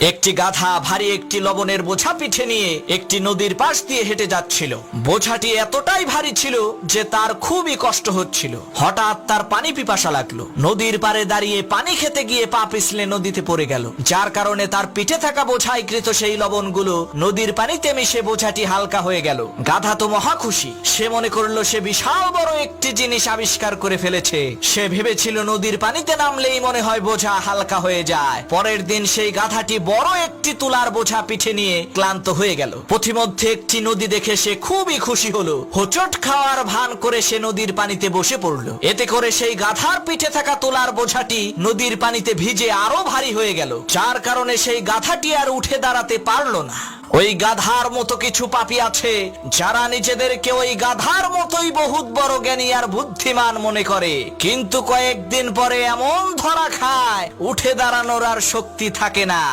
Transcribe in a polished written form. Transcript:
একটি গাধা ভারী একটি লবণের বোঝা পিঠে নিয়ে একটি নদীর পাশ দিয়ে হেঁটে যাচ্ছিল। বোঝাটি এতটাই ভারী ছিল যে তার খুবই কষ্ট হচ্ছিল। হঠাৎ তার পানি পিপাসা লাগলো। নদীর পাড়ে দাঁড়িয়ে পানি খেতে গিয়ে পা পিছলে নদীতে পড়ে গেল, যার কারণে তার পিঠে থাকা বোঝাইকৃত সেই লবণগুলো নদীর পানিতে মিশে বোঝাটি হালকা হয়ে গেল। গাধা তো মহা খুশি। সে মনে করলো সে বিশাল বড় একটি জিনিস আবিষ্কার করে ফেলেছে। সে ভেবেছিল নদীর পানিতে নামলেই মনে হয় বোঝা হালকা হয়ে যায়। পরের দিন সেই গাধাটি বড় একটি তুলার বোঝা পিঠে নিয়ে ক্লান্ত হয়ে গেল। পথিমধ্যে একটি নদী দেখে সে খুবই খুশি হলো। হোঁচট খাওয়ার ভান করে সে নদীর পানিতে বসে পড়ল। এতে করে সেই গাধার পিঠে থাকা তুলার বোঝাটি নদীর পানিতে ভিজে আরো ভারী হয়ে গেল, যার কারণে সেই গাধাটি আর উঠে দাঁড়াতে পারল না। ওই গাধার মতো কিছু পাপী আছে যারা নিজেদেরকে ওই গাধার মতোই বহুত বড় জ্ঞানী আর বুদ্ধিমান মনে করে, কিন্তু কয়েকদিন পরে এমন ধরা খায় উঠে দাঁড়ানোর আর শক্তি থাকে না।